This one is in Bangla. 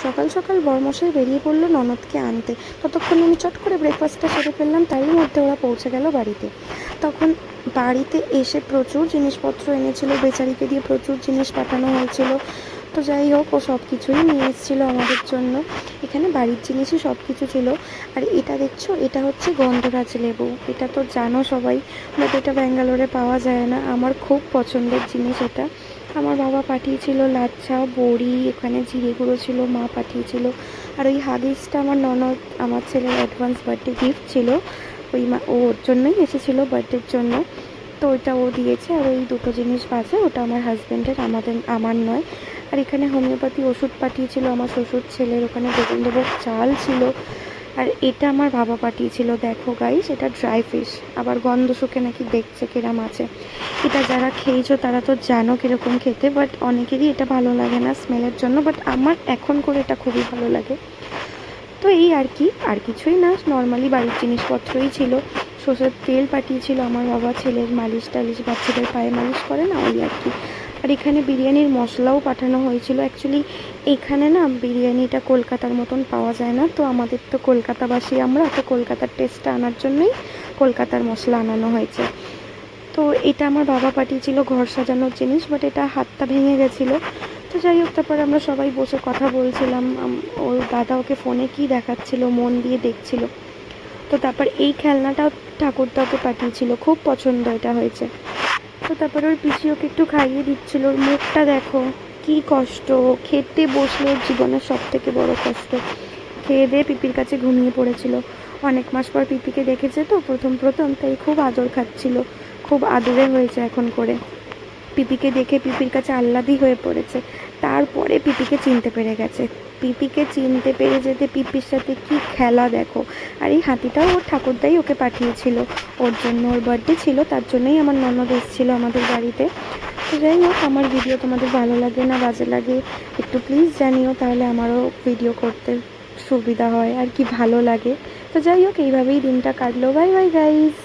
সকাল সকাল বরমশাই বেরিয়ে পড়লো ননদকে আনতে। ততক্ষণে আমি চট করে ব্রেকফাস্টটা সেরে ফেললাম, তারই মধ্যে ওরা পৌঁছে গেল বাড়িতে। তখন বাড়িতে এসে প্রচুর জিনিসপত্র এনেছিল, বেচারিকে দিয়ে প্রচুর জিনিস পাঠানো হয়েছিল। তো যাই হোক, ও সব কিছুই নিয়ে এসেছিলো আমাদের জন্য। এখানে বাড়ির জিনিসই সব কিছু ছিল। আর এটা দেখছো, এটা হচ্ছে গন্ধরাজ লেবু। এটা তো জানো সবাই, বাট এটা ব্যাঙ্গালোরে পাওয়া যায় না। আমার খুব পছন্দের জিনিস এটা। আমার বাবা পাঠিয়েছিল লাচ্ছা, বড়ি, এখানে জিরে গুঁড়ো ছিল, মা পাঠিয়েছিল। আর ওই হাগিসটা আমার ননদ, আমার ছেলের অ্যাডভান্স বার্থডে গিফট ছিল। ওর জন্যই এসেছিলো বার্থডের জন্য, তো ওইটা ও দিয়েছে। আর ওই দুটো জিনিস বাজে, ওটা আমার হাজব্যান্ডের, আমার নয়। আর এখানে হোমিওপ্যাথি ওষুধ পাঠিয়েছিল আমার শ্বশুর ছেলের, ওখানে গোবিন্দভোগ চাল ছিল। আর এটা আমার বাবা পাঠিয়েছিল, দেখো গাইস, এটা ড্রাই ফিশ। আবার গন্ধ শুকে নাকি দেখছে কিরম আছে। এটা যারা খেয়েছো তারা তো জানো কীরকম খেতে, বাট অনেকেরই এটা ভালো লাগে না স্মেলের জন্য, বাট আমার এখন করে এটা খুবই ভালো লাগে। তো এই আর কি, আর কিছুই না, নর্মালি বাড়ির জিনিসপত্রই ছিল। সর্ষের তেল পাঠিয়েছিল আমার বাবা, ছেলের মালিশ টালিশ, বাচ্চাদের পায়ে মালিশ করে না, ওই আর কি। আর এখানে বিরিয়ানির মশলাও পাঠানো হয়েছিল। অ্যাকচুয়ালি এখানে না বিরিয়ানিটা কলকাতার মতন পাওয়া যায় না, তো আমাদের তো কলকাতাবাসী, আমরা তো কলকাতার টেস্টটা আনার জন্যই কলকাতার মশলা আনানো হয়েছে। তো এটা আমার বাবা পাঠিয়েছিল ঘর সাজানোর জিনিস, বাট এটা হাতটা ভেঙে গেছিলো। তো যাই হোক, তারপরে আমরা সবাই বসে কথা বলছিলাম। ওর দাদা ওকে ফোনে কী দেখাচ্ছিল, মন দিয়ে দেখছিল। তো তারপর এই খেলনাটাও ঠাকুরদা ওকে পাঠিয়েছিল, খুব পছন্দ এটা হয়েছে। তো তারপরে ওর পিসি ওকে একটু খাইয়ে দিচ্ছিল। ওর মুখটা দেখো, কি কষ্ট, খেতে বসলো ওর জীবনের সব থেকে বড় কষ্ট। খেয়ে দিয়ে পিপির কাছে ঘুমিয়ে পড়েছিল। অনেক মাস পর পিপিকে দেখেছে তো প্রথম প্রথম, তাই খুব আদর খাচ্ছিল, খুব আদরে হয়েছে এখন করে। পিপিকে দেখে পিপির কাছে আহ্লাদি হয়ে পড়েছে। তারপরে পিপিকে চিনতে পেরে গেছে। পিপিকে চিনতে পেরে যেতে পিপির সাথে কি খেলা দেখো। আর এই হাতিটাও ওর ঠাকুরদাই ওকে পাঠিয়েছিল ওর জন্য, ওর বার্থডে ছিল, তার জন্যই আমার ননদ এসেছিলো আমাদের বাড়িতে। তো যাই হোক, আমার ভিডিও তোমাদের ভালো লাগে না বাজে লাগে একটু প্লিজ জানিও, তাহলে আমারও ভিডিও করতে সুবিধা হয় আর কি, ভালো লাগে। তো যাই হোক, এইভাবেই দিনটা কাটলো। Bye bye guys.